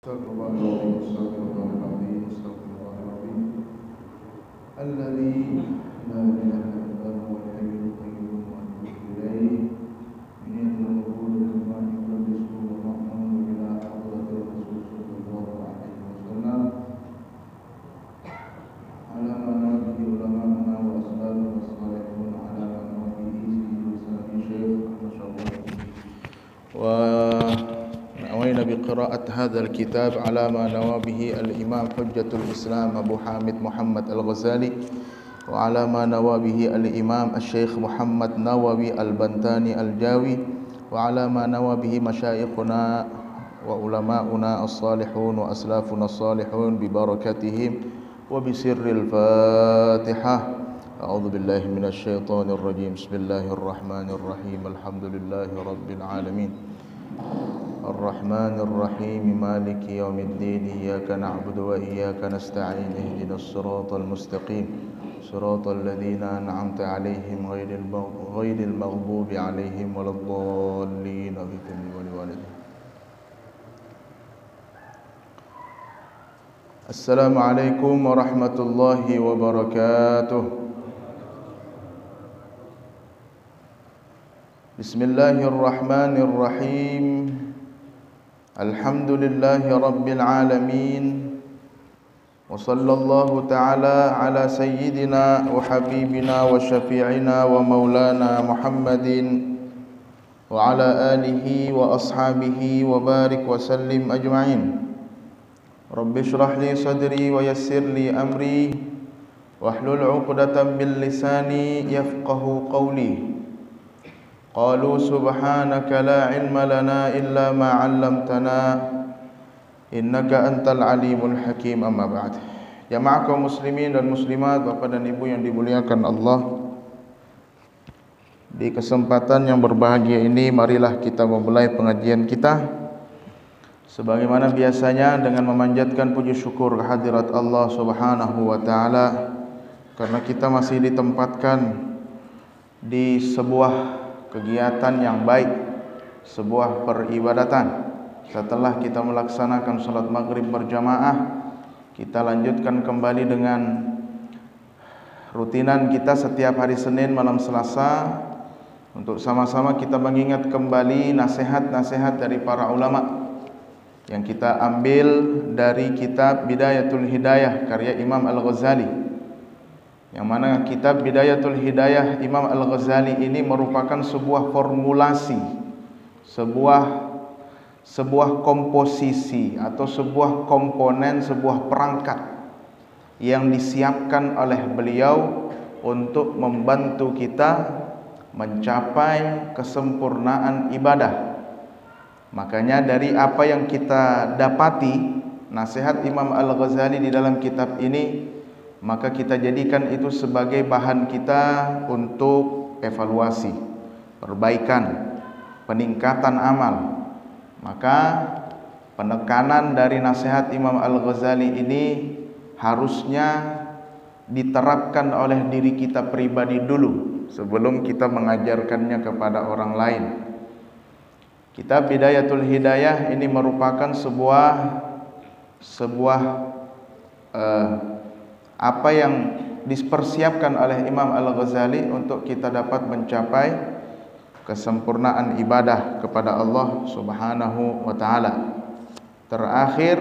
Astagfirullahaladzim, astagfirullahaladzim, astagfirullahaladzim. Alladzi la ilaha illa huwal hayyul qayyum wa atubu ilaih. Min al-qulub ma yuqaddisu wa ma'munu ila hadratir Rasul sallallahu alaihi wasallam. Ala manabihi ulama'una wa ashabihi wa salihun ala manabihi sayyidina Syekh Masyaallah. نوينا بقراءة هذا الكتاب على ما نوى به الإمام حجة الإسلام أبو حامد محمد الغزالي وعلى ما نوى به الإمام الشيخ محمد نووي البنتاني الجاوي وعلى ما نوى به مشايخنا وعلماؤنا الصالحون وأسلافنا الصالحون ببركتهم وبسر الفاتحة. أعوذ بالله من الشيطان الرجيم. بسم الله الرحمن الرحيم. الحمد لله رب العالمين الرحمن الرحيم مالك يوم الدين إياك نعبد وإياك نستعين اهدنا الصراط المستقيم صراط الذين أنعمت عليهم غير المغضوب عليهم ولا الضالين آمين. السلام عليكم ورحمة الله وبركاته. بسم الله الرحمن الرحيم. الحمد لله رب العالمين وصلى الله تعالى على سيدنا وحبيبنا وشفيعنا ومولانا محمد وعلى آله وأصحابه وبارك وسلم أجمعين. رب اشرح لي صدري ويسر لي أمري واحلل عقدة من لساني يفقه قولي. قالوا سبحانك لا علم لنا إلا ما علمتنا إنك أنت العليم الحكيم. أما بعد. Jamaah kaum muslimin dan muslimat, bapak dan ibu yang dimuliakan Allah, di kesempatan yang berbahagia ini marilah kita memulai pengajian kita sebagaimana biasanya dengan memanjatkan puji syukur kehadirat Allah Subhanahu wa taala karena kita masih ditempatkan di sebuah kegiatan yang baik, sebuah peribadatan. Setelah kita melaksanakan salat maghrib berjamaah, kita lanjutkan kembali dengan rutinan kita setiap hari Senin malam Selasa untuk sama-sama kita mengingat kembali nasihat-nasihat dari para ulama yang kita ambil dari kitab Bidayatul Hidayah karya Imam Al-Ghazali, yang mana kitab Bidayatul Hidayah Imam Al-Ghazali ini merupakan sebuah formulasi, sebuah komposisi atau sebuah komponen, sebuah perangkat yang disiapkan oleh beliau untuk membantu kita mencapai kesempurnaan ibadah. Makanya dari apa yang kita dapati nasihat Imam Al-Ghazali di dalam kitab ini, maka kita jadikan itu sebagai bahan kita untuk evaluasi, perbaikan, peningkatan amal. Maka penekanan dari nasihat Imam Al-Ghazali ini harusnya diterapkan oleh diri kita pribadi dulu sebelum kita mengajarkannya kepada orang lain. Kitab Bidayatul Hidayah ini merupakan sebuah apa yang dipersiapkan oleh Imam Al-Ghazali untuk kita dapat mencapai kesempurnaan ibadah kepada Allah Subhanahu wa taala. Terakhir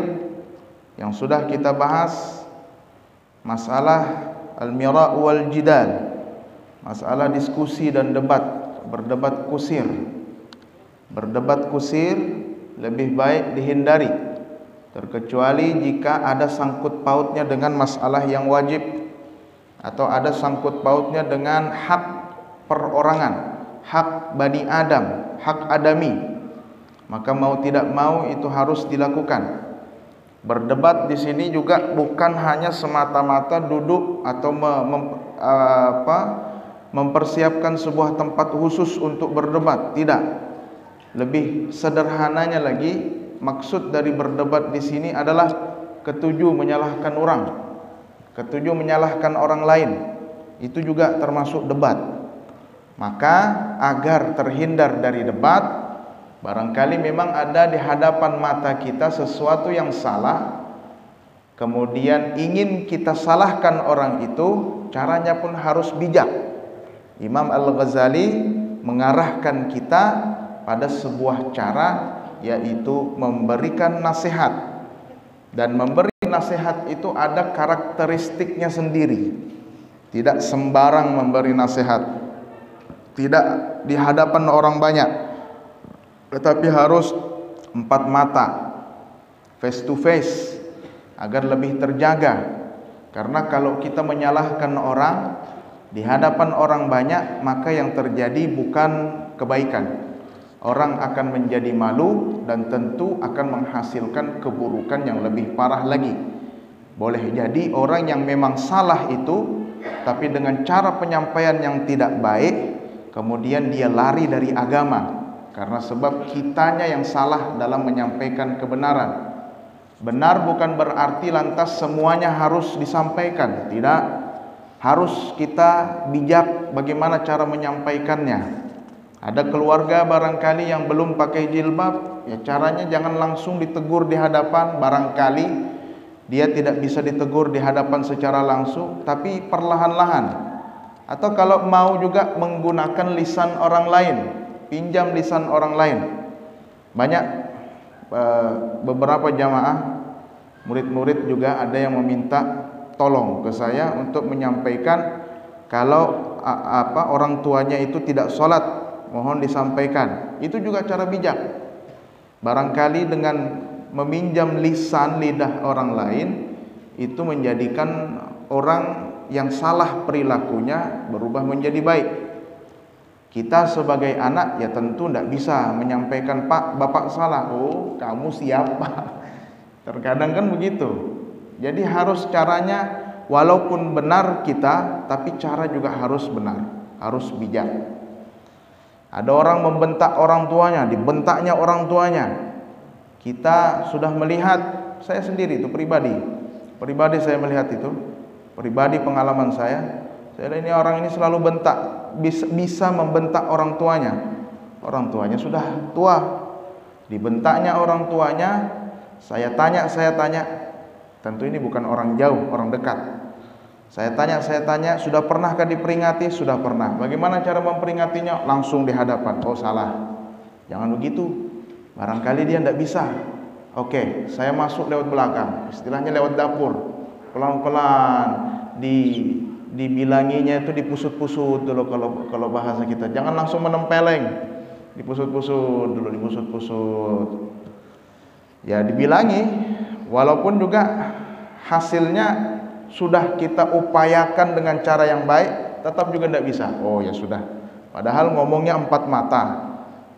yang sudah kita bahas masalah al-mira' wal jidal, masalah diskusi dan debat, berdebat kusir. Berdebat kusir lebih baik dihindari, terkecuali jika ada sangkut pautnya dengan masalah yang wajib atau ada sangkut pautnya dengan hak perorangan, hak Bani Adam, hak adami, maka mau tidak mau itu harus dilakukan. Berdebat di sini juga bukan hanya semata-mata duduk atau mempersiapkan sebuah tempat khusus untuk berdebat, tidak. Lebih sederhananya lagi, maksud dari berdebat di sini adalah ketujuh menyalahkan orang, ketujuh menyalahkan orang lain. Itu juga termasuk debat. Maka agar terhindar dari debat, Barangkali memang ada di hadapan mata kita sesuatu yang salah, kemudian ingin kita salahkan orang itu, caranya pun harus bijak. Imam Al-Ghazali mengarahkan kita pada sebuah cara, yaitu memberikan nasihat. Dan memberi nasihat itu ada karakteristiknya sendiri. Tidak sembarang memberi nasihat, tidak di hadapan orang banyak, tetapi harus empat mata, face to face, agar lebih terjaga. Karena kalau kita menyalahkan orang di hadapan orang banyak, maka yang terjadi bukan kebaikan. Orang akan menjadi malu dan tentu akan menghasilkan keburukan yang lebih parah lagi. Boleh jadi orang yang memang salah itu, tapi dengan cara penyampaian yang tidak baik, kemudian dia lari dari agama karena sebab kitanya yang salah dalam menyampaikan kebenaran. Benar bukan berarti lantas semuanya harus disampaikan, tidak. Harus kita bijak bagaimana cara menyampaikannya. Ada keluarga barangkali yang belum pakai jilbab, ya caranya jangan langsung ditegur di hadapan. Barangkali dia tidak bisa ditegur di hadapan secara langsung, tapi perlahan-lahan. Atau kalau mau juga menggunakan lisan orang lain, pinjam lisan orang lain. Banyak beberapa jamaah, murid-murid juga ada yang meminta tolong ke saya untuk menyampaikan kalau orang tuanya itu tidak sholat, mohon disampaikan. Itu juga cara bijak. Barangkali dengan meminjam lisan lidah orang lain, itu menjadikan orang yang salah perilakunya berubah menjadi baik. Kita sebagai anak ya tentu tidak bisa menyampaikan, Pak, Bapak salah. Oh, kamu siapa? Terkadang kan begitu. Jadi harus caranya, walaupun benar kita, tapi cara juga harus benar, harus bijak. Ada orang membentak orang tuanya, dibentaknya orang tuanya. Kita sudah melihat, saya sendiri itu pribadi saya melihat itu, pribadi pengalaman saya lihat ini orang ini selalu bentak, bisa membentak orang tuanya. Orang tuanya sudah tua, dibentaknya orang tuanya. Saya tanya, tentu ini bukan orang jauh, orang dekat. Saya tanya, sudah pernahkah diperingati? Sudah pernah. Bagaimana cara memperingatinya? Langsung di hadapan. Oh, salah. Jangan begitu. Barangkali dia tidak bisa. Oke, saya masuk lewat belakang. Istilahnya lewat dapur. Pelan-pelan dibilanginya itu dipusut-pusut dulu kalau bahasa kita. Jangan langsung menempeleng. Dipusut-pusut dulu, dipusut-pusut. Ya, dibilangi, walaupun juga hasilnya sudah kita upayakan dengan cara yang baik, tetap juga tidak bisa. Oh ya sudah, padahal ngomongnya empat mata,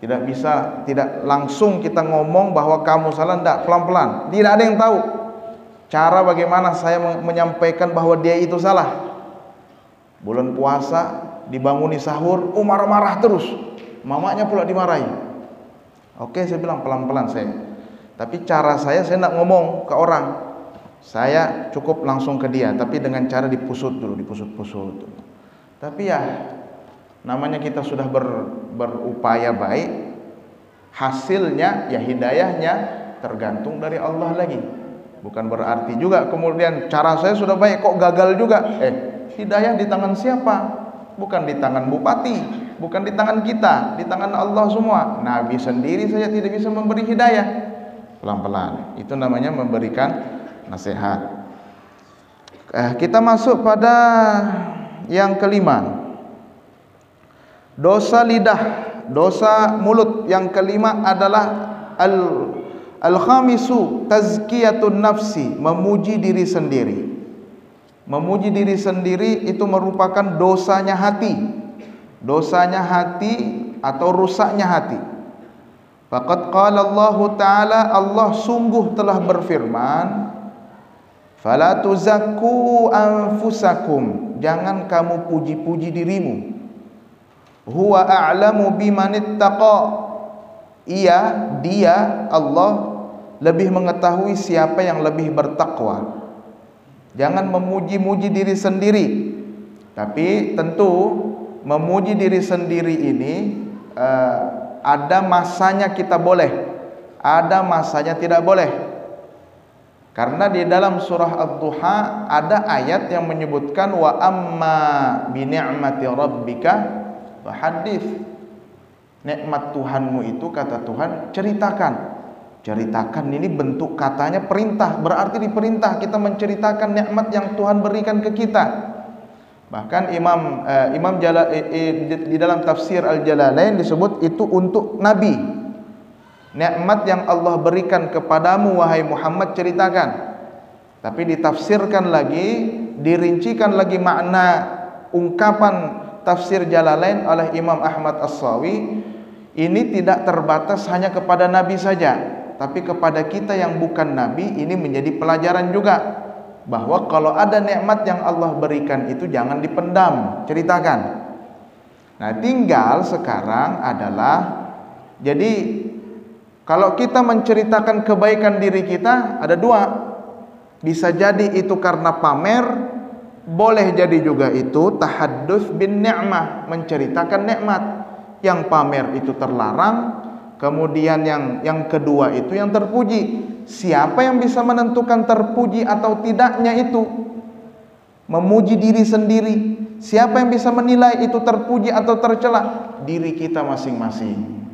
tidak bisa, tidak langsung kita ngomong bahwa kamu salah, tidak, pelan-pelan. Tidak ada yang tahu cara bagaimana saya menyampaikan bahwa dia itu salah. Bulan puasa dibanguni sahur, marah-marah terus, mamanya pula dimarahi. Oke, saya bilang pelan-pelan saya, tapi cara saya tidak ngomong ke orang. Saya cukup langsung ke dia, tapi dengan cara dipusut dulu, dipusut-pusut. Tapi ya, namanya kita sudah berupaya baik, hasilnya ya hidayahnya tergantung dari Allah lagi. Bukan berarti juga kemudian cara saya sudah baik kok gagal juga. Hidayah di tangan siapa? Bukan di tangan bupati, bukan di tangan kita, di tangan Allah semua. Nabi sendiri saja tidak bisa memberi hidayah. Pelan-pelan, itu namanya memberikan nasihat. Kita masuk pada yang kelima, dosa lidah, dosa mulut. Yang kelima adalah al-khamisu tazkiyatun nafsi, memuji diri sendiri. Memuji diri sendiri itu merupakan dosanya hati. Dosanya hati atau rusaknya hati. Faqad qala Allah Ta'ala, Allah sungguh telah berfirman, fala tuzakku anfusakum, jangan kamu puji-puji dirimu. Huwa a'lamu bimanittaqa, dia Allah lebih mengetahui siapa yang lebih bertakwa. Jangan memuji-muji diri sendiri. Tapi tentu memuji diri sendiri ini Ada masanya kita boleh, ada masanya tidak boleh. Karena di dalam surah Ad-Duha ada ayat yang menyebutkan wa amma bi ni'mati rabbika fahadits. Nikmat Tuhanmu itu, kata Tuhan, ceritakan. Ceritakan ini bentuk katanya perintah, berarti diperintah kita menceritakan nikmat yang Tuhan berikan ke kita. Bahkan di dalam tafsir Al-Jalalain disebut itu untuk Nabi. Nikmat yang Allah berikan kepadamu wahai Muhammad, ceritakan. Tapi ditafsirkan lagi, dirincikan lagi makna ungkapan tafsir Jalalain oleh Imam Ahmad As-Sawi. Ini tidak terbatas hanya kepada Nabi saja, tapi kepada kita yang bukan Nabi ini menjadi pelajaran juga, bahwa kalau ada nikmat yang Allah berikan itu jangan dipendam, ceritakan. Nah, tinggal sekarang adalah, jadi kalau kita menceritakan kebaikan diri kita ada dua. Bisa jadi itu karena pamer, boleh jadi juga itu tahadduts bin ni'mah, menceritakan nikmat. Yang pamer itu terlarang. Kemudian yang kedua itu yang terpuji. Siapa yang bisa menentukan terpuji atau tidaknya itu? Memuji diri sendiri. Siapa yang bisa menilai itu terpuji atau tercela? Diri kita masing-masing.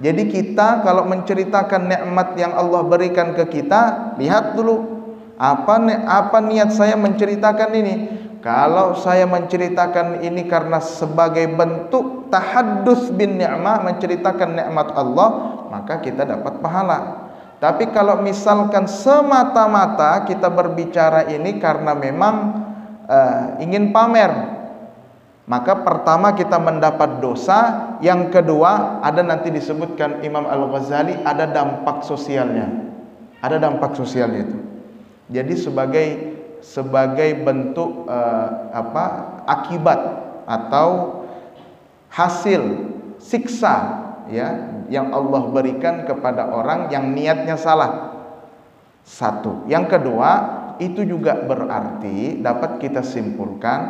Jadi kita kalau menceritakan nikmat yang Allah berikan ke kita, lihat dulu apa niat saya menceritakan ini. Kalau saya menceritakan ini karena sebagai bentuk tahadduts bin ni'mah, menceritakan nikmat Allah, maka kita dapat pahala. Tapi kalau misalkan semata-mata kita berbicara ini karena memang ingin pamer, maka pertama kita mendapat dosa. Yang kedua, ada nanti disebutkan Imam Al-Ghazali, ada dampak sosialnya. Ada dampak sosialnya itu. Jadi sebagai bentuk akibat atau hasil siksa ya yang Allah berikan kepada orang yang niatnya salah. Satu. Yang kedua, itu juga berarti dapat kita simpulkan,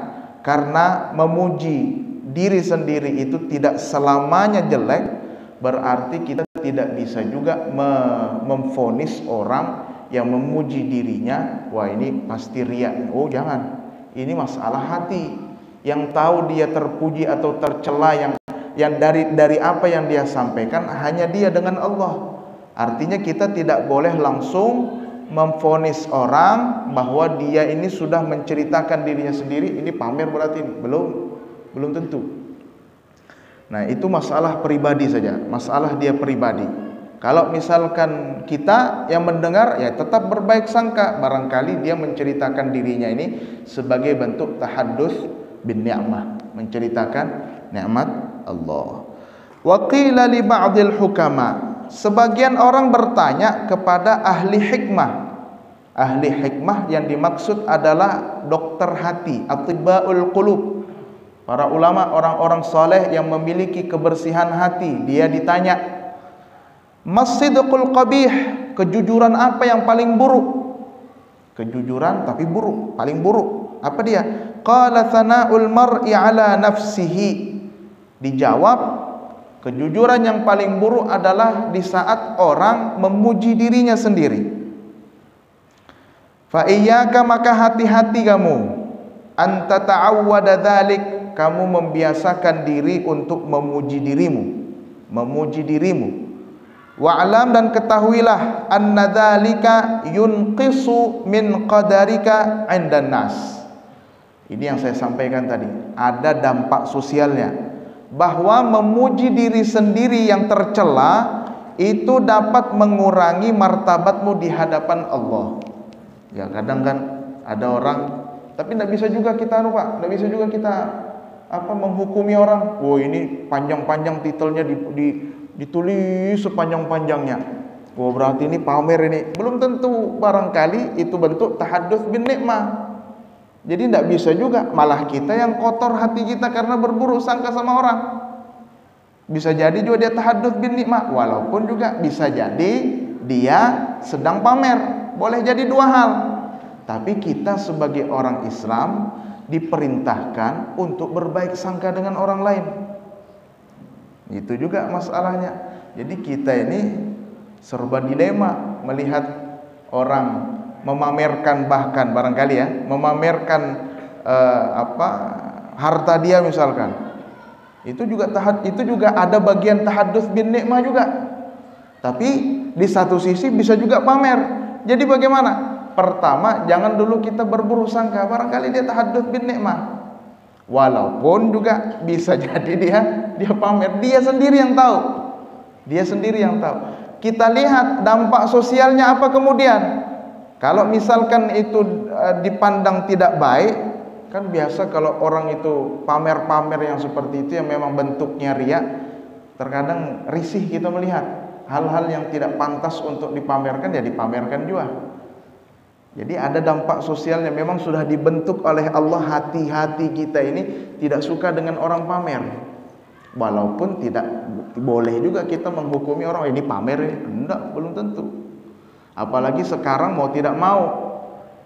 karena memuji diri sendiri itu tidak selamanya jelek, berarti kita tidak bisa juga memvonis orang yang memuji dirinya, wah ini pasti riya. Oh jangan, ini masalah hati. Yang tahu dia terpuji atau tercela yang dari apa yang dia sampaikan hanya dia dengan Allah. Artinya kita tidak boleh langsung memvonis orang bahwa dia ini sudah menceritakan dirinya sendiri, ini pamer berarti ini. Belum tentu. Nah, itu masalah pribadi saja, masalah dia pribadi. Kalau misalkan kita yang mendengar, ya tetap berbaik sangka, barangkali dia menceritakan dirinya ini sebagai bentuk tahadduts bin ni'mah, menceritakan nikmat Allah. Wa qila li ba'dil hukama, sebagian orang bertanya kepada ahli hikmah. Ahli hikmah yang dimaksud adalah dokter hati, atibbaul qulub. Para ulama, orang-orang saleh yang memiliki kebersihan hati. Dia ditanya, Mas-sidqul qabih, kejujuran apa yang paling buruk? Kejujuran tapi buruk, paling buruk. Apa dia? Qala thana'ul mar'i ala nafsihi. Dijawab, kejujuran yang paling buruk adalah di saat orang memuji dirinya sendiri. Fa iyyaka, maka hati-hati kamu, anta ta'awwada dzalik, kamu membiasakan diri untuk memuji dirimu, memuji dirimu. Wa'lam, dan ketahuilah, anna dzalika yunqisu min qadarika 'indan nas. Ini yang saya sampaikan tadi, ada dampak sosialnya, bahwa memuji diri sendiri yang tercela itu dapat mengurangi martabatmu di hadapan Allah. Ya kadang kan ada orang, tapi tidak bisa juga kita tidak bisa juga kita menghukumi orang. Oh ini panjang-panjang titelnya ditulis sepanjang-panjangnya. Oh berarti ini pamer ini. Belum tentu, barangkali itu bentuk tahadduts bin ni'mah. Jadi tidak bisa juga, malah kita yang kotor hati kita karena berburuk sangka sama orang. Bisa jadi juga dia tahadduts bin ni'mah, walaupun juga bisa jadi dia sedang pamer. Boleh jadi dua hal. Tapi kita sebagai orang Islam diperintahkan untuk berbaik sangka dengan orang lain. Itu juga masalahnya. Jadi kita ini serba dilema melihat orang memamerkan, bahkan barangkali ya, memamerkan harta dia misalkan. Itu juga ada bagian tahadduts bin nikmah juga. Tapi di satu sisi bisa juga pamer. Jadi bagaimana? Pertama, jangan dulu kita berburu sangka barangkali dia tahadduts bin nikmah. Walaupun juga bisa jadi dia pamer, dia sendiri yang tahu. Dia sendiri yang tahu. Kita lihat dampak sosialnya apa kemudian. Kalau misalkan itu dipandang tidak baik, kan biasa kalau orang itu pamer-pamer yang seperti itu yang memang bentuknya riya, terkadang risih kita melihat hal-hal yang tidak pantas untuk dipamerkan, ya dipamerkan juga. Jadi ada dampak sosialnya, memang sudah dibentuk oleh Allah. Hati-hati kita ini tidak suka dengan orang pamer. Walaupun tidak boleh juga kita menghukumi orang ini pamer ya. Enggak, belum tentu. Apalagi sekarang mau tidak mau,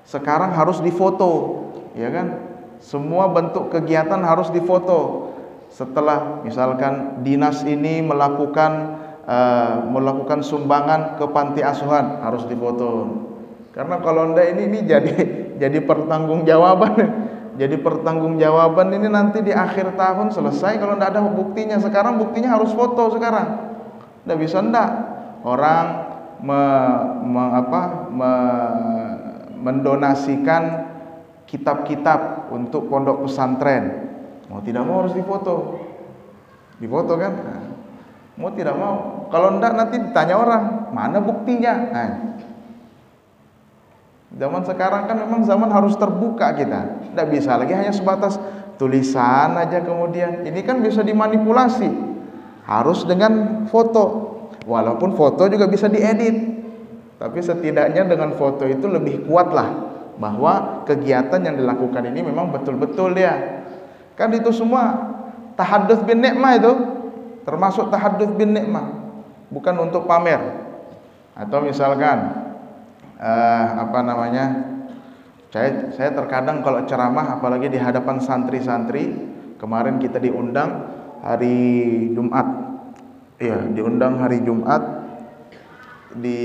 sekarang harus difoto, ya kan? Semua bentuk kegiatan harus difoto. Setelah misalkan dinas ini melakukan sumbangan ke panti asuhan, harus difoto. Karena kalau enggak ini jadi pertanggungjawaban. Jadi pertanggungjawaban ini nanti di akhir tahun selesai kalau enggak ada buktinya. Sekarang buktinya harus foto sekarang. Enggak bisa enggak. Orang mendonasikan kitab-kitab untuk pondok pesantren. Mau tidak mau harus difoto. Difoto kan? Nah, mau tidak mau. Kalau enggak nanti ditanya orang, mana buktinya? Nah, zaman sekarang kan memang zaman harus terbuka kita. Tidak bisa lagi hanya sebatas tulisan aja kemudian. Ini kan bisa dimanipulasi. Harus dengan foto. Walaupun foto juga bisa diedit. Tapi setidaknya dengan foto itu lebih kuat lah bahwa kegiatan yang dilakukan ini memang betul-betul ya. Kan itu semua tahadduts bin nikmah itu. Termasuk tahadduts bin nikmah. Bukan untuk pamer. Atau misalkan saya terkadang kalau ceramah apalagi di hadapan santri-santri, kemarin kita diundang hari Jumat, ya diundang hari Jumat di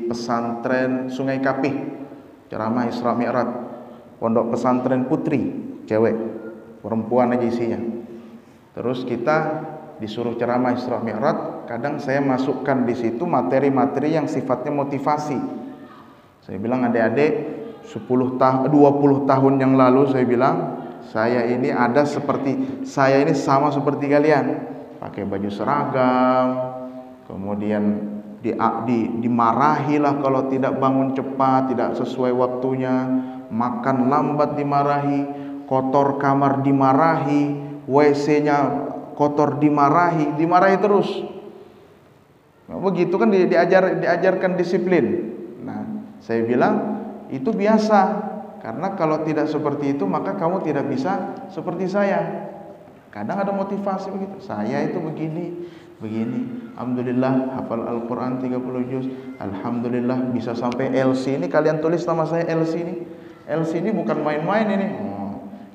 pesantren Sungai Kapih, ceramah Isra Mi'raj, pondok pesantren putri, cewek, perempuan aja isinya. Terus kita disuruh ceramah Isra Mi'raj, kadang saya masukkan di situ materi-materi yang sifatnya motivasi. Saya bilang adik-adik 20 tahun yang lalu saya bilang saya ini sama seperti kalian, pakai baju seragam, kemudian dimarahi lah kalau tidak bangun cepat, tidak sesuai waktunya, makan lambat dimarahi, kotor kamar dimarahi, WC-nya kotor dimarahi terus. Begitu kan diajarkan disiplin. Saya bilang itu biasa, karena kalau tidak seperti itu maka kamu tidak bisa seperti saya. Kadang ada motivasi begitu. Saya itu begini. Alhamdulillah hafal Al-Quran 30 juz. Alhamdulillah bisa sampai LC ini. Kalian tulis nama saya LC ini. LC ini bukan main-main ini.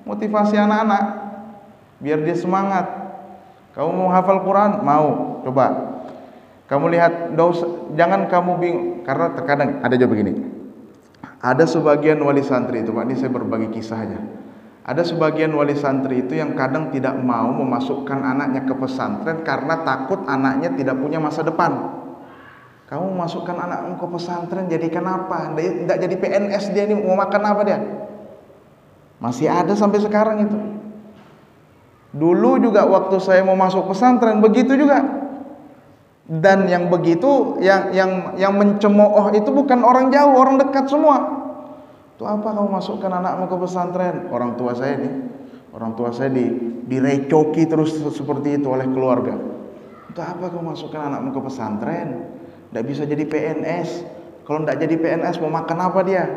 Motivasi anak-anak biar dia semangat. Kamu mau hafal Quran? Mau? Coba. Kamu lihat, jangan kamu bingung, karena terkadang ada juga begini. Ada sebagian wali santri itu, Pak, ini saya berbagi kisah aja. Ada sebagian wali santri itu yang kadang tidak mau memasukkan anaknya ke pesantren karena takut anaknya tidak punya masa depan. Kamu masukkan anakmu ke pesantren jadi kenapa? Tidak jadi PNS dia ini, mau makan apa dia? Masih ada sampai sekarang itu. Dulu juga waktu saya mau masuk pesantren begitu juga. Dan yang begitu, yang mencemooh itu bukan orang jauh, orang dekat semua. Itu apa kamu masukkan anakmu ke pesantren? Orang tua saya direcoki terus seperti itu oleh keluarga. Itu apa kamu masukkan anakmu ke pesantren? Tidak bisa jadi PNS. Kalau tidak jadi PNS mau makan apa dia?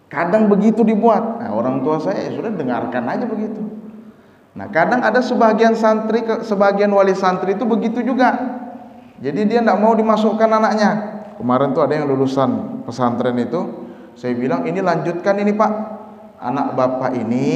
Kadang begitu dibuat. Nah, orang tua saya sudah dengarkan aja begitu. Nah, kadang ada sebagian wali santri itu begitu juga. Jadi dia tidak mau dimasukkan anaknya. Kemarin tuh ada yang lulusan pesantren itu, saya bilang ini lanjutkan ini Pak. Anak Bapak ini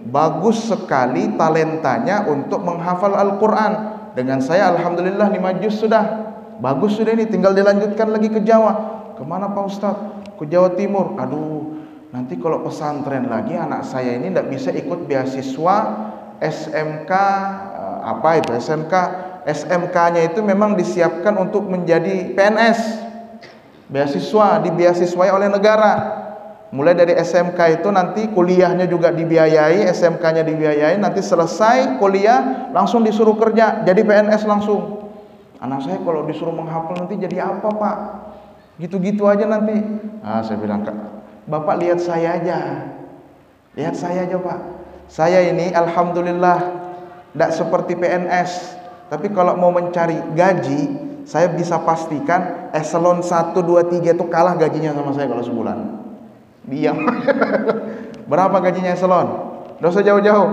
bagus sekali talentanya untuk menghafal Al-Quran. dengan saya alhamdulillah 5 juz sudah. Bagus sudah ini, tinggal dilanjutkan lagi ke Jawa. Kemana Pak Ustadz? Ke Jawa Timur. Aduh, nanti kalau pesantren lagi anak saya ini tidak bisa ikut beasiswa SMK apa itu SMK. SMK-nya itu memang disiapkan untuk menjadi PNS. Beasiswa dibeasiswai oleh negara. Mulai dari SMK itu nanti kuliahnya juga dibiayai, SMK-nya dibiayai, nanti selesai kuliah langsung disuruh kerja jadi PNS langsung. Anak saya kalau disuruh menghafal nanti jadi apa Pak? Gitu-gitu aja nanti. Saya bilang, Bapak lihat saya aja. Lihat saya aja Pak. Saya ini alhamdulillah tidak seperti PNS. Tapi kalau mau mencari gaji, saya bisa pastikan eselon 1, 2, 3 itu kalah gajinya sama saya kalau sebulan. Diam. Berapa gajinya eselon? Nggak usah jauh-jauh.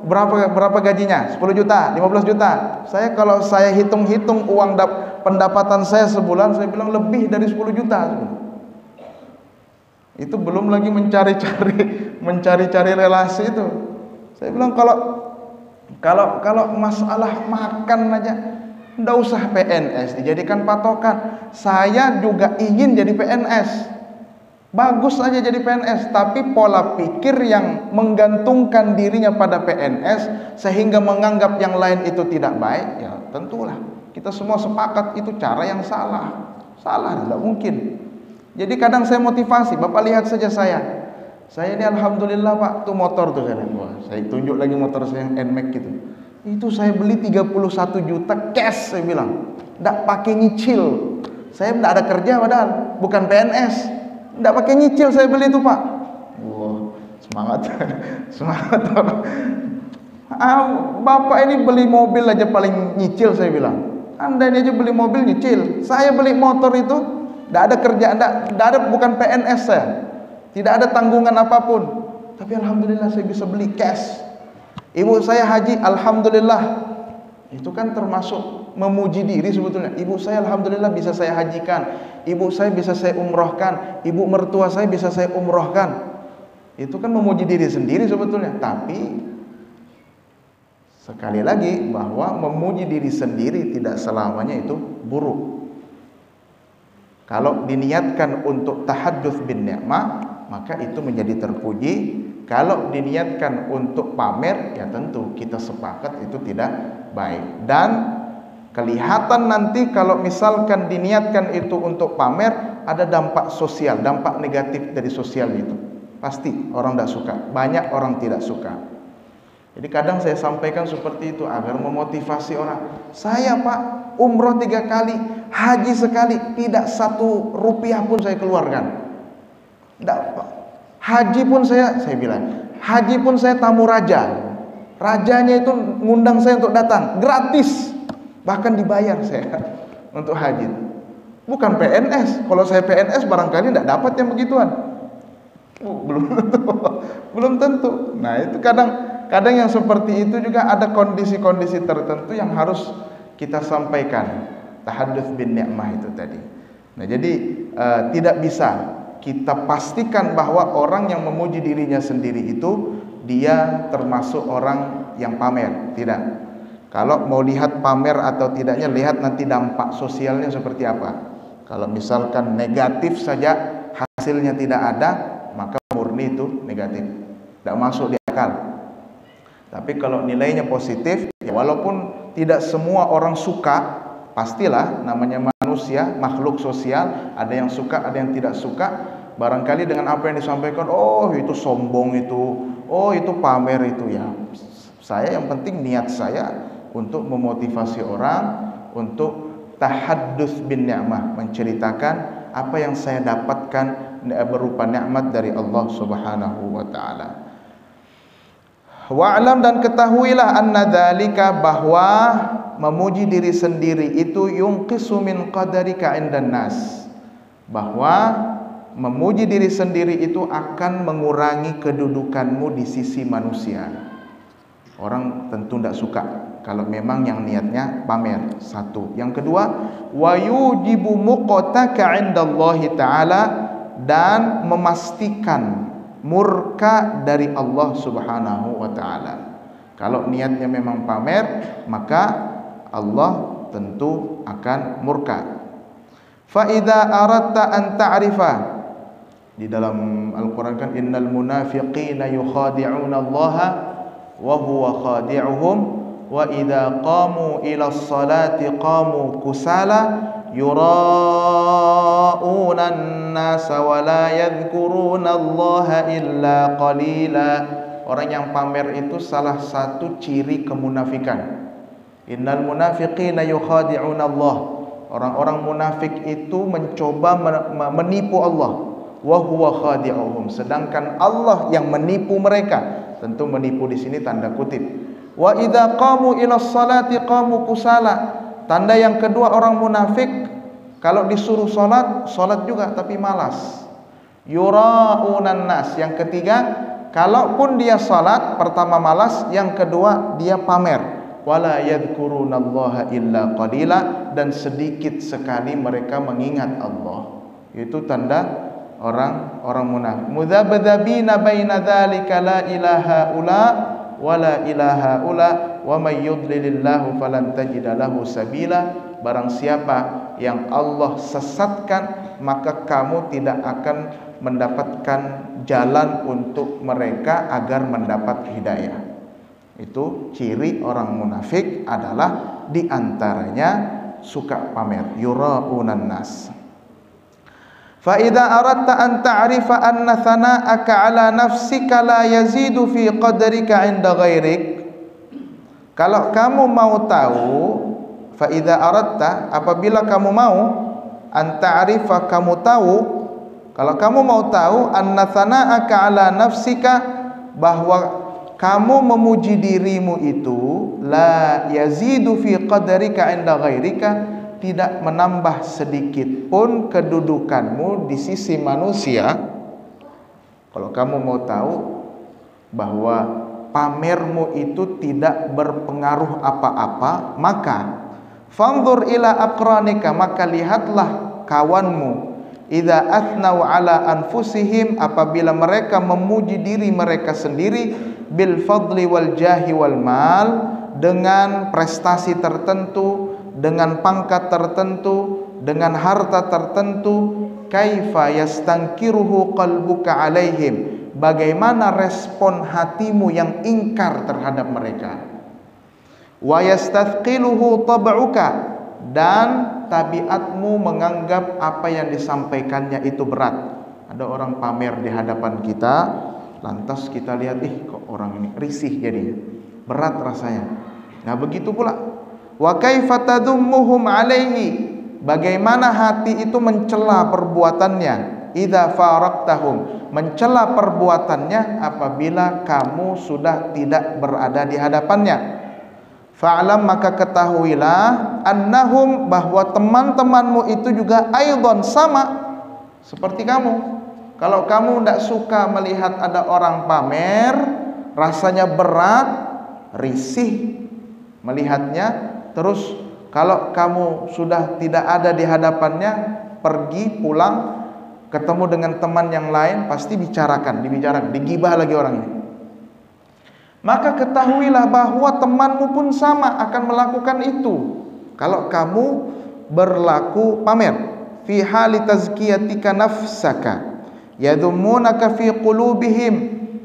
Berapa gajinya? 10 juta, 15 juta. Saya kalau saya hitung-hitung uang pendapatan saya sebulan, saya bilang lebih dari 10 juta. Itu belum lagi mencari-cari relasi itu. Saya bilang kalau masalah makan aja enggak usah PNS dijadikan patokan. Saya juga ingin jadi PNS. Bagus aja jadi PNS, tapi pola pikir yang menggantungkan dirinya pada PNS sehingga menganggap yang lain itu tidak baik, ya tentulah kita semua sepakat itu cara yang salah, tidak mungkin. Jadi kadang saya motivasi, Bapak lihat saja saya ini alhamdulillah Pak, tuh motor tuh saya tunjuk lagi motor saya yang NMAX gitu, itu saya beli 31 juta cash, saya bilang, tidak pakai nyicil, saya tidak ada kerja padahal, bukan PNS. Tidak pakai nyicil saya beli itu Pak. Wah, semangat. Semangat. Bapak ini beli mobil aja paling nyicil saya bilang. Anda ini aja beli mobil nyicil. Saya beli motor itu tidak ada kerja, tidak ada, bukan PNS saya. Tidak ada tanggungan apapun. Tapi alhamdulillah saya bisa beli cash. Ibu saya haji, alhamdulillah. Itu kan termasuk memuji diri sebetulnya. Ibu saya alhamdulillah bisa saya hajikan, ibu saya bisa saya umrohkan, ibu mertua saya bisa saya umrohkan. Itu kan memuji diri sendiri sebetulnya. Tapi sekali lagi bahwa memuji diri sendiri tidak selamanya itu buruk. Kalau diniatkan untuk tahadduts bin ni'mah, maka itu menjadi terpuji. Kalau diniatkan untuk pamer, ya tentu kita sepakat itu tidak baik. Dan kelihatan nanti kalau misalkan diniatkan itu untuk pamer, ada dampak sosial, dampak negatif dari sosial itu. Pasti orang tidak suka, banyak orang tidak suka. Jadi kadang saya sampaikan seperti itu agar memotivasi orang. Saya Pak, umroh 3 kali, haji sekali, tidak 1 rupiah pun saya keluarkan. Tidak Pak. Haji pun saya bilang, haji pun saya tamu raja. Rajanya itu ngundang saya untuk datang, gratis. Bahkan dibayar saya untuk haji. Bukan PNS. Kalau saya PNS barangkali tidak dapat yang begituan. Belum tentu. Nah itu kadang yang seperti itu juga ada kondisi-kondisi tertentu yang harus kita sampaikan. Tahadduts bin ni'mah itu tadi. Nah jadi tidak bisa kita pastikan bahwa orang yang memuji dirinya sendiri itu dia termasuk orang yang pamer. Tidak. Kalau mau lihat pamer atau tidaknya, lihat nanti dampak sosialnya seperti apa. Kalau misalkan negatif saja, hasilnya tidak ada, maka murni itu negatif, tidak masuk di akal. Tapi kalau nilainya positif, ya walaupun tidak semua orang suka, pastilah namanya manusia, makhluk sosial, ada yang suka, ada yang tidak suka. Barangkali dengan apa yang disampaikan, oh itu sombong itu, oh itu pamer itu, ya saya yang penting niat saya untuk memotivasi orang, untuk tahadduts bin ni'mah, menceritakan apa yang saya dapatkan berupa nikmat dari Allah Subhanahu wa taala. Wa'lam, dan ketahuilah anna dzalika, bahwa memuji diri sendiri itu yunqisu min qadarika indan nas, bahwa memuji diri sendiri itu akan mengurangi kedudukanmu di sisi manusia. Orang tentu tidak suka kalau memang yang niatnya pamer. Satu. Yang kedua, wa yujibu muqtaka 'indallahi ta'ala, dan memastikan murka dari Allah Subhanahu wa taala. Kalau niatnya memang pamer, maka Allah tentu akan murka. Fa idza aradta an ta'rifa, di dalam Al-Qur'an kan innal munafiqina yukhadi'una Allaha wa huwa khadi'uhum wa idza qamu ila sholati qamu kusala yura'una an-nasa wa la yadhkuruna Allaha illa qalila. Orang yang pamer itu salah satu ciri kemunafikan. Innal munafiqina yukhadi'una Allah. Orang-orang munafik itu mencoba menipu Allah. Wa huwa khadi'uhum, sedangkan Allah yang menipu mereka. Tentu menipu di sini tanda kutip. Wa idza qamu ila sholati qamu kusala. Tanda yang kedua orang munafik, kalau disuruh salat juga tapi malas. Yura'unan nas. Yang ketiga, kalaupun dia salat, pertama malas, yang kedua dia pamer. Wala yadhkurunallaha illa qalila, dan sedikit sekali mereka mengingat Allah. Itu tanda orang munafik. Mudzabdzabina baina dzalika la ilaha ula wa la ilaha ula wa may yudlilillahu falan tajida lahu sabila. Barang siapa yang Allah sesatkan, maka kamu tidak akan mendapatkan jalan untuk mereka agar mendapat hidayah. Itu ciri orang munafik adalah diantaranya suka pamer, yura'unan nas. Fa idza aradta an ta'rifa anna thana'aka 'ala nafsika la yazidu fi qadrika 'inda ghairik. Kalau kamu mau tahu, fa idza aradta, apabila kamu mau, an ta'rifa, kamu tahu, kalau kamu mau tahu, anna thana'aka 'ala nafsika, bahwa kamu memuji dirimu itu la yazidu fi qadarika 'inda ghairika, tidak menambah sedikit pun kedudukanmu di sisi manusia. Kalau kamu mau tahu bahwa pamermu itu tidak berpengaruh apa-apa, maka fanzur ila aqranika, maka lihatlah kawanmu. Idza athnau ala anfusihim, apabila mereka memuji diri mereka sendiri, bil fadli wal jahi wal mal, dengan prestasi tertentu, dengan pangkat tertentu, dengan harta tertentu. Kaifa yastankiruhu qalbuka alaihim, bagaimana respon hatimu yang ingkar terhadap mereka. Wa yastathqiluhu tab'uka, dan tabiatmu menganggap apa yang disampaikannya itu berat. Ada orang pamer di hadapan kita, lantas kita lihat, kok orang ini risih jadinya, berat rasanya. Nah begitu pula, wa kaifa tadummuhum alaihi, bagaimana hati itu mencela perbuatannya. Idza faraqtahum, mencela perbuatannya apabila kamu sudah tidak berada di hadapannya. Fa'lam, maka ketahuilah, annahum, bahwa teman-temanmu itu juga aidon, sama seperti kamu. Kalau kamu tidak suka melihat ada orang pamer, rasanya berat, risih melihatnya, terus kalau kamu sudah tidak ada di hadapannya, pergi pulang, ketemu dengan teman yang lain, pasti dibicarakan, digibah lagi orang ini. Maka ketahuilah bahwa temanmu pun sama akan melakukan itu kalau kamu berlaku pamer. Fi hali tazkiyatika nafsaka yadhummunaka fi qulubihim,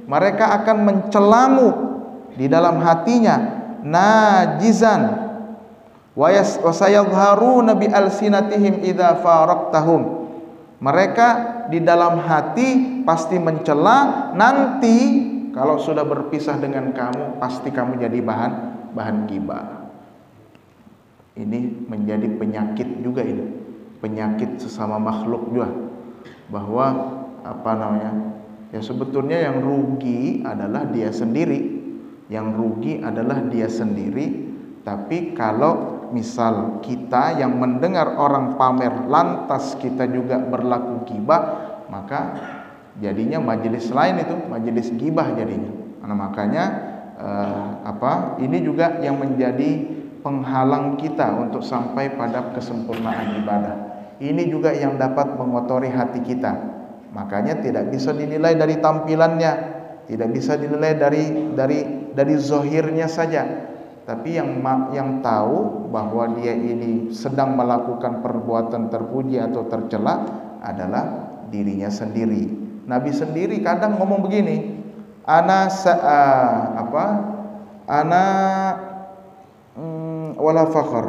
mereka akan mencelamu di dalam hatinya, najizan wa sayadharuna bi alsinatihim idza faraqtahum, mereka di dalam hati pasti mencela, nanti kalau sudah berpisah dengan kamu, pasti kamu jadi bahan gibah. Ini menjadi penyakit juga, ini penyakit sesama makhluk juga, bahwa ya sebetulnya yang rugi adalah dia sendiri, tapi kalau misal kita yang mendengar orang pamer lantas kita juga berlaku gibah, maka jadinya majelis lain itu majelis gibah jadinya. Nah, makanya ini juga yang menjadi penghalang kita untuk sampai pada kesempurnaan ibadah. Ini juga yang dapat mengotori hati kita. Makanya tidak bisa dinilai dari tampilannya, tidak bisa dinilai dari zahirnya saja, tapi yang tahu bahwa dia ini sedang melakukan perbuatan terpuji atau tercela adalah dirinya sendiri. Nabi sendiri kadang ngomong begini, ana wala fakhr.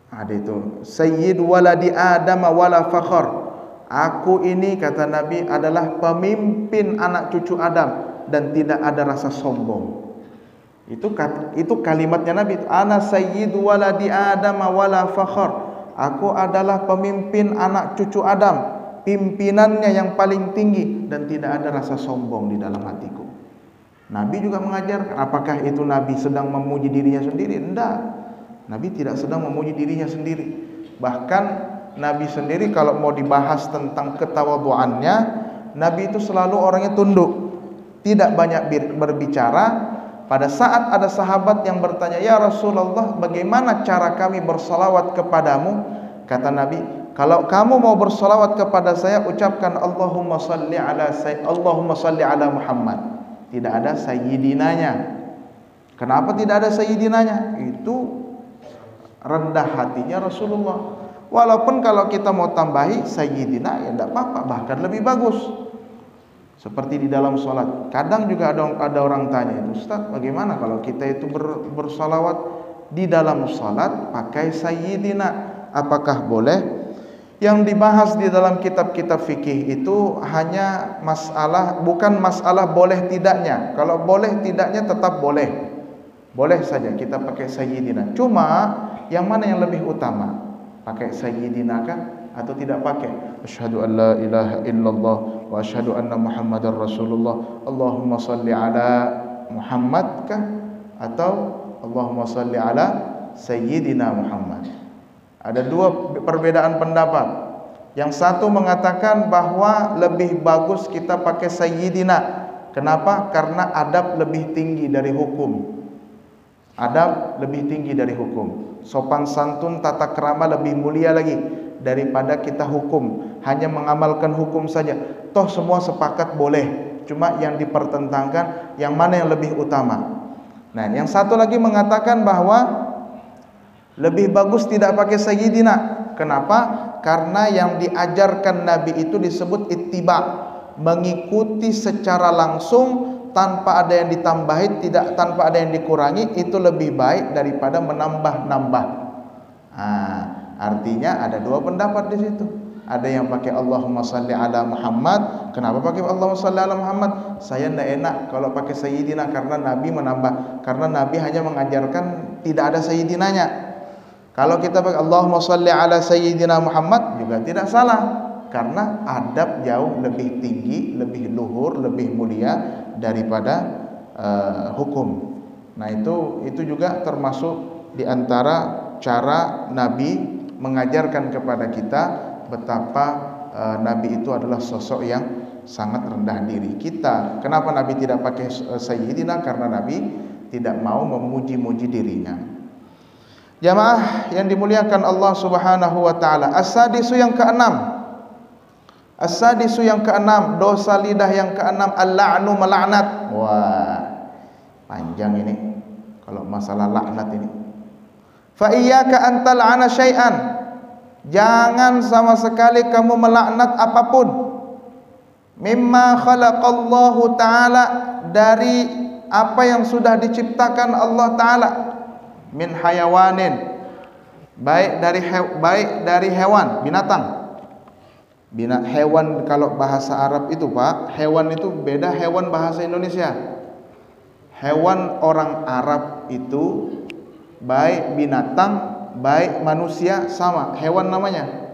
Ada itu, sayyid waladi adam wala fakhr. Aku ini, kata Nabi, adalah pemimpin anak cucu Adam dan tidak ada rasa sombong. Itu kalimatnya Nabi. Ana sayyidu waladi Adam wala fakhr. Aku adalah pemimpin anak cucu Adam, pimpinannya yang paling tinggi dan tidak ada rasa sombong di dalam hatiku. Nabi juga mengajarkan. Apakah itu Nabi sedang memuji dirinya sendiri? Tidak. Nabi tidak sedang memuji dirinya sendiri. Bahkan Nabi sendiri kalau mau dibahas tentang ketawaduannya, Nabi itu selalu orangnya tunduk, tidak banyak berbicara. Pada saat ada sahabat yang bertanya, "Ya Rasulullah, bagaimana cara kami bersalawat kepadamu?" Kata Nabi, "Kalau kamu mau bersalawat kepada saya, ucapkan Allahumma salli ala Muhammad." Tidak ada sayyidinanya. Kenapa tidak ada sayyidinanya? Itu rendah hatinya Rasulullah. Walaupun kalau kita mau tambahi sayyidina, ya tidak apa-apa, bahkan lebih bagus. Seperti di dalam sholat, kadang juga ada orang tanya, Ustaz, bagaimana kalau kita itu bersalawat di dalam sholat pakai sayyidina, apakah boleh? Yang dibahas di dalam kitab-kitab fikih itu hanya bukan masalah boleh tidaknya. Kalau boleh tidaknya tetap boleh, boleh saja kita pakai sayyidina. Cuma yang mana yang lebih utama? Pakai sayyidina kah atau tidak pakai? Asyhadu an la ilaha illallah wa asyhadu anna Muhammadar Rasulullah. Allahumma salli ala Muhammad kah atau Allahumma salli ala sayyidina Muhammad? Ada dua perbedaan pendapat. Yang satu mengatakan bahwa lebih bagus kita pakai sayyidina. Kenapa? Karena adab lebih tinggi dari hukum. Adab lebih tinggi dari hukum. Sopan santun, tata krama lebih mulia lagi daripada kita hukum, hanya mengamalkan hukum saja. Toh semua sepakat boleh, cuma yang dipertentangkan yang mana yang lebih utama. Nah, yang satu lagi mengatakan bahwa lebih bagus tidak pakai sayyidina. Kenapa? Karena yang diajarkan Nabi itu disebut ittiba, mengikuti secara langsung tanpa ada yang ditambahi, tanpa ada yang dikurangi, itu lebih baik daripada menambah-nambah. Artinya ada dua pendapat di situ. Ada yang pakai Allahumma salli ala Muhammad. Kenapa pakai Allahumma salli ala Muhammad? Saya tidak enak kalau pakai sayyidina karena Nabi menambah. Karena Nabi hanya mengajarkan tidak ada sayyidinanya. Kalau kita pakai Allahumma salli ala sayyidina Muhammad juga tidak salah, karena adab jauh lebih tinggi, lebih luhur, lebih mulia daripada hukum. Nah, itu juga termasuk di antara cara Nabi mengajarkan kepada kita betapa Nabi itu adalah sosok yang sangat rendah diri. Kita, kenapa Nabi tidak pakai sayyidina? Karena Nabi tidak mau memuji-muji dirinya. Jamaah yang dimuliakan Allah Subhanahu wa taala, as-sadisu yang keenam. As-sadisu yang keenam, dosa lidah yang keenam, al-la'nu, melaknat. Wah, panjang ini kalau masalah laknat ini. Fa iyyaka an tal'ana syai'an. Jangan sama sekali kamu melaknat apapun. Mimma khalaqallahu ta'ala, dari apa yang sudah diciptakan Allah Ta'ala. Min hayawanin, baik dari hewan, binatang. Hewan kalau bahasa Arab itu, Pak, hewan itu beda hewan bahasa Indonesia. Hewan orang Arab itu baik binatang, baik manusia sama, hewan namanya.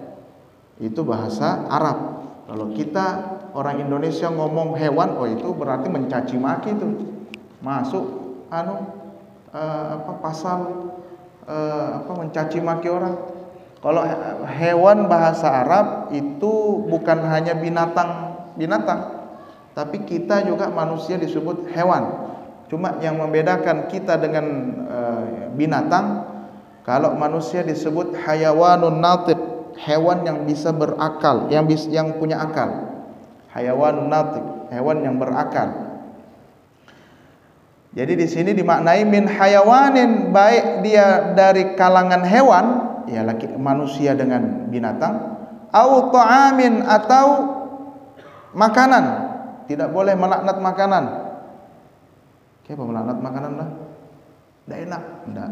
Itu bahasa Arab. Kalau kita orang Indonesia ngomong hewan, oh itu berarti mencaci maki itu. Masuk pasal mencaci maki orang. Kalau hewan bahasa Arab itu bukan hanya binatang, tapi kita juga manusia disebut hewan. Cuma yang membedakan kita dengan binatang, kalau manusia disebut hayawanun natiq, hewan yang bisa berakal, yang punya akal. Hayawanun natiq, hewan yang berakal. Jadi di sini dimaknai min hayawanin, baik dia dari kalangan hewan, ya manusia dengan binatang, au ta'amin, atau makanan. Tidak boleh melaknat makanan. Kenapa melaknat makanan lah? Tidak enak, tidak.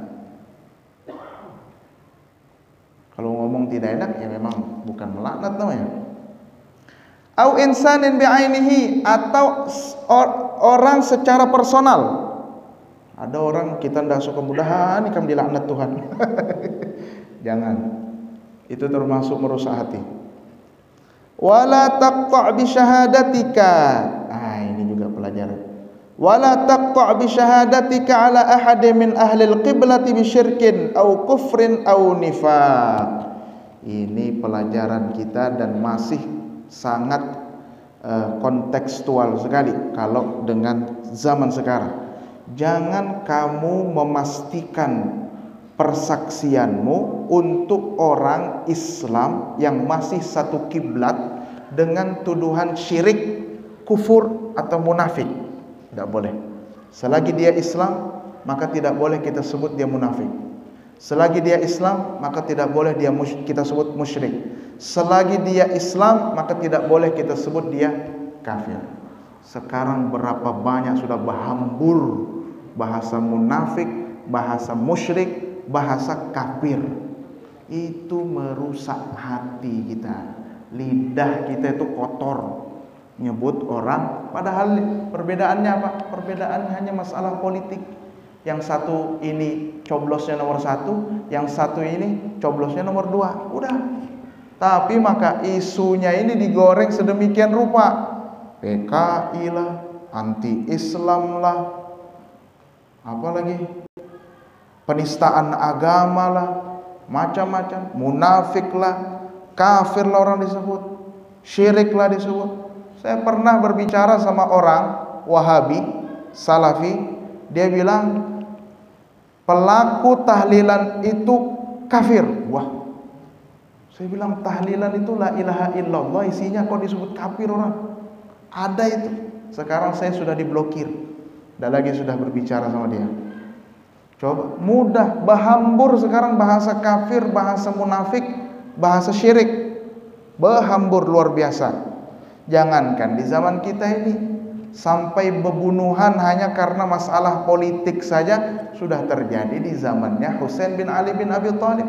Kalau ngomong tidak enak ya memang bukan melaknat namanya. Au insanin bi'ainihi, atau orang secara personal. Ada orang kita tidak suka, mudahan ikam dilaknat Tuhan. Jangan. Itu termasuk merusak hati. Wala taqta' bi syahadatika. Ini juga pelajaran. Wala taqta' bi syahadatika ala ahadin min ahli al-qiblati bi syirkin au kufrin au nifaq. Ini pelajaran kita dan masih sangat kontekstual sekali kalau dengan zaman sekarang. Jangan kamu memastikan persaksianmu untuk orang Islam yang masih satu kiblat dengan tuduhan syirik, kufur atau munafik. Tidak boleh. Selagi dia Islam, maka tidak boleh kita sebut dia munafik. Selagi dia Islam, maka tidak boleh kita sebut musyrik. Selagi dia Islam, maka tidak boleh kita sebut dia kafir. Sekarang berapa banyak sudah berhambur bahasa munafik, bahasa musyrik, bahasa kafir. Itu merusak hati kita. Lidah kita itu kotor nyebut orang, padahal perbedaannya apa? Perbedaannya hanya masalah politik. Yang satu ini coblosnya nomor 1, yang satu ini coblosnya nomor 2. Udah. Tapi maka isunya ini digoreng sedemikian rupa. PKI lah, anti Islam lah, apalagi penistaan agama lah, macam-macam, munafik lah, kafir lah orang disebut, syirik lah disebut. Saya pernah berbicara sama orang Wahabi, Salafi, dia bilang pelaku tahlilan itu kafir. Wah, saya bilang tahlilan itu la ilaha illallah, isinya kok disebut kafir orang? Ada itu. Sekarang saya sudah diblokir. Tidak lagi sudah berbicara sama dia. Coba, mudah, berhambur sekarang bahasa kafir, bahasa munafik, bahasa syirik. Berhambur luar biasa. Jangankan di zaman kita ini, sampai pembunuhan hanya karena masalah politik saja sudah terjadi di zamannya Husain bin Ali bin Abi Thalib,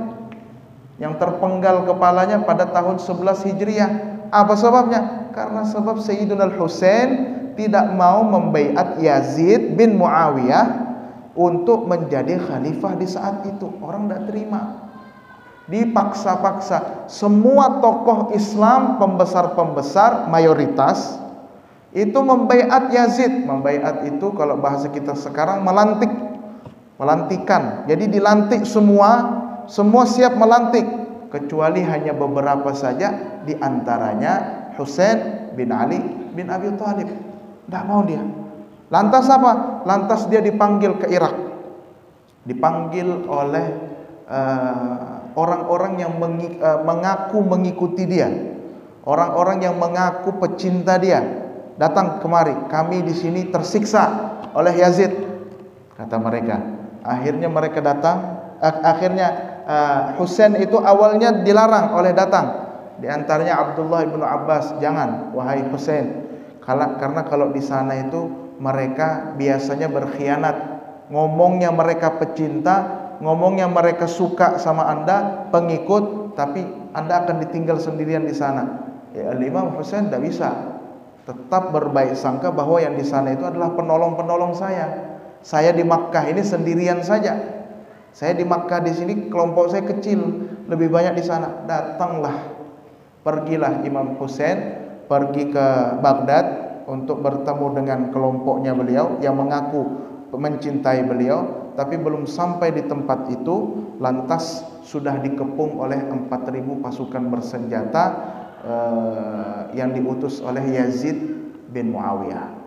yang terpenggal kepalanya pada tahun 11 Hijriah. Apa sebabnya? Karena sebab Sayyidina Husain tidak mau membaiat Yazid bin Muawiyah untuk menjadi khalifah di saat itu. Orang tidak terima, dipaksa-paksa. Semua tokoh Islam, pembesar-pembesar mayoritas itu membaiat Yazid. Membaiat itu kalau bahasa kita sekarang melantik, melantikan. Jadi dilantik semua siap melantik, kecuali hanya beberapa saja, di antaranya Husain bin Ali bin Abi Thalib. Tidak mau dia. Lantas apa? Lantas dia dipanggil ke Irak. Dipanggil oleh orang-orang yang mengaku mengikuti dia, orang-orang yang mengaku pecinta dia. Datang kemari, kami di sini tersiksa oleh Yazid, kata mereka. Akhirnya mereka datang. Akhirnya Husain itu awalnya dilarang oleh datang. Di antaranya Abdullah bin Abbas, jangan wahai Husain, karena kalau di sana itu mereka biasanya berkhianat. Ngomongnya mereka pecinta, ngomongnya mereka suka sama Anda, pengikut, tapi Anda akan ditinggal sendirian di sana. Ya, Imam Husain tidak bisa, tetap berbaik sangka bahwa yang di sana itu adalah penolong-penolong saya. Saya di Makkah ini sendirian saja. Saya di Makkah di sini kelompok saya kecil, lebih banyak di sana. Datanglah, pergilah Imam Husain pergi ke Baghdad untuk bertemu dengan kelompoknya beliau yang mengaku mencintai beliau. Tapi belum sampai di tempat itu, lantas sudah dikepung oleh 4.000 pasukan bersenjata yang diutus oleh Yazid bin Muawiyah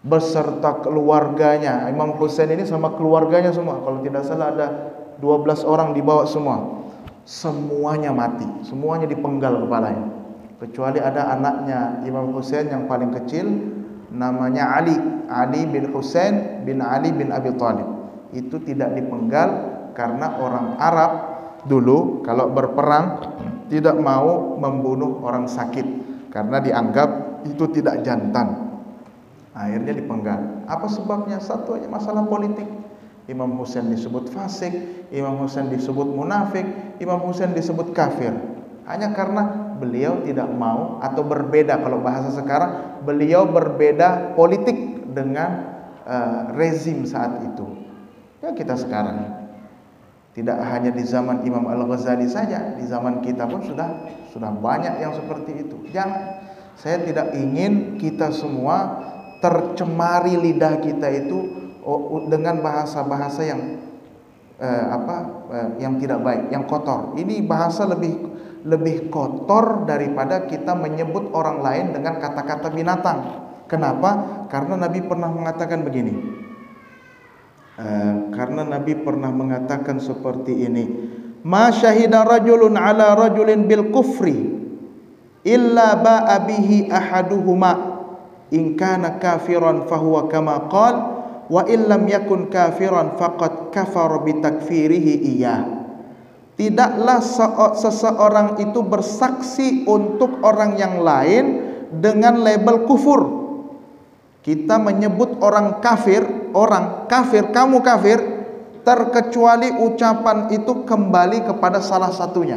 beserta keluarganya. Imam Husain ini sama keluarganya semua, kalau tidak salah ada 12 orang dibawa semua. Semuanya mati, semuanya dipenggal kepalanya, kecuali ada anaknya Imam Husain yang paling kecil, namanya Ali bin Husain bin Ali bin Abi Thalib. Itu tidak dipenggal karena orang Arab dulu kalau berperang tidak mau membunuh orang sakit karena dianggap itu tidak jantan. Akhirnya dipenggal. Apa sebabnya? Satu aja, masalah politik. Imam Husain disebut fasik, Imam Husain disebut munafik, Imam Husain disebut kafir. Hanya karena beliau tidak mau, atau berbeda, kalau bahasa sekarang, beliau berbeda politik dengan rezim saat itu. Ya kita sekarang, tidak hanya di zaman Imam Al-Ghazali saja, di zaman kita pun sudah banyak yang seperti itu. Jangan, saya tidak ingin kita semua tercemari lidah kita itu dengan bahasa-bahasa yang yang tidak baik, yang kotor. Ini bahasa lebih kotor daripada kita menyebut orang lain dengan kata-kata binatang. Kenapa? Karena Nabi pernah mengatakan begini. Karena Nabi pernah mengatakan seperti ini, ma syahida rajulun ala rajulin bil kufri illa ba'a bihi ahaduhuma in kana kafiran fahuwa kama qala wa illam yakun kafiran faqad kafara bi takfirihi iyah. Tidaklah seseorang itu bersaksi untuk orang yang lain dengan label kufur. Kita menyebut orang kafir, kamu kafir, terkecuali ucapan itu kembali kepada salah satunya.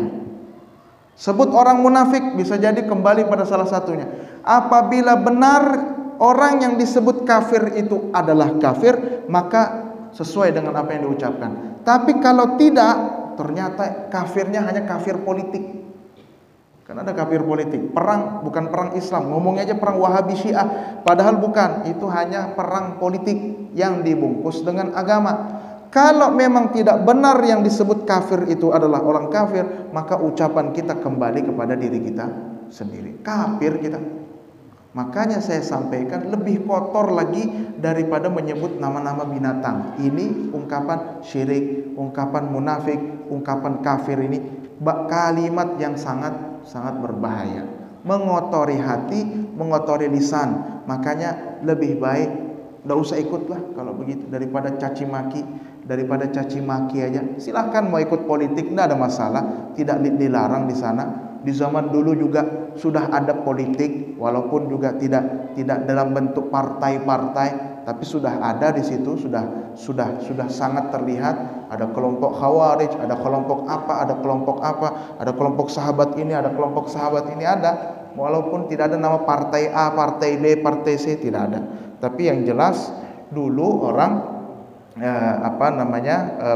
Sebut orang munafik, bisa jadi kembali pada salah satunya. Apabila benar orang yang disebut kafir itu adalah kafir, maka sesuai dengan apa yang diucapkan. Tapi kalau tidak, ternyata kafirnya hanya kafir politik. Kan ada kafir politik, perang bukan perang Islam, ngomongnya aja perang Wahabi Syiah, padahal bukan, itu hanya perang politik yang dibungkus dengan agama. Kalau memang tidak benar yang disebut kafir itu adalah orang kafir, maka ucapan kita kembali kepada diri kita sendiri. Kafir kita. Makanya saya sampaikan lebih kotor lagi daripada menyebut nama-nama binatang. Ini ungkapan syirik, ungkapan munafik, ungkapan kafir, ini kalimat yang sangat berbahaya, mengotori hati, mengotori lisan. Makanya lebih baik tidak usah ikutlah kalau begitu, daripada caci maki aja. Silahkan mau ikut politik, tidak ada masalah, tidak dilarang di sana. Di zaman dulu juga sudah ada politik, walaupun juga tidak dalam bentuk partai-partai, tapi sudah ada di situ, sudah sangat terlihat. Ada kelompok Khawarij, ada kelompok apa, ada kelompok sahabat ini, ada kelompok sahabat ini, ada. Walaupun tidak ada nama partai A, partai B, partai C, tidak ada. Tapi yang jelas dulu orang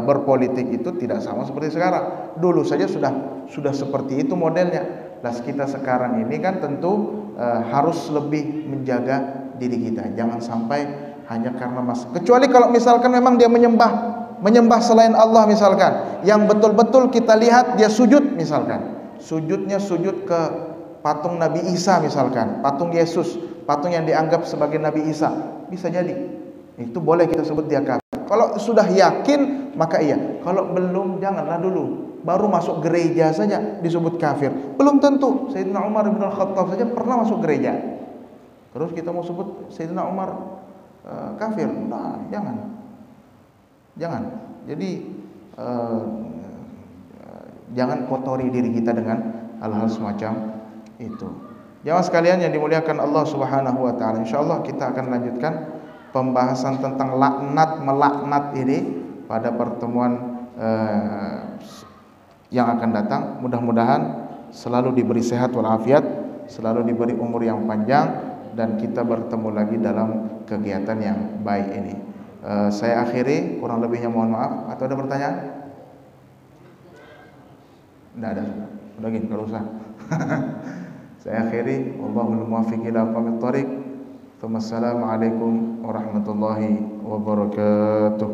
berpolitik itu tidak sama seperti sekarang. Dulu saja sudah seperti itu modelnya. Nah, kita sekarang ini kan tentu harus lebih menjaga diri kita. Jangan sampai hanya karena kecuali kalau misalkan memang dia menyembah selain Allah, misalkan yang betul-betul kita lihat dia sujud, misalkan sujudnya sujud ke patung Nabi Isa, misalkan patung Yesus, patung yang dianggap sebagai Nabi Isa, bisa jadi itu boleh kita sebut dia kafir. Kalau sudah yakin maka iya, kalau belum janganlah dulu. Baru masuk gereja saja disebut kafir, belum tentu. Sayyidina Umar bin Al-Khattab saja pernah masuk gereja, terus kita mau sebut Sayyidina Umar kafir? Nah, jangan. Jadi jangan kotori diri kita dengan hal-hal semacam itu. Jamaah sekalian yang dimuliakan Allah Subhanahu wa taala, insyaallah kita akan lanjutkan pembahasan tentang melaknat ini pada pertemuan yang akan datang. Mudah-mudahan selalu diberi sehat walafiat, selalu diberi umur yang panjang, dan kita bertemu lagi dalam kegiatan yang baik ini. Saya akhiri, kurang lebihnya mohon maaf. Atau ada pertanyaan? Tidak ada. Udah gini, kalau usah. Saya akhiri, wallahul muwaffiq ila aqwamit thoriq. Assalamualaikum warahmatullahi wabarakatuh.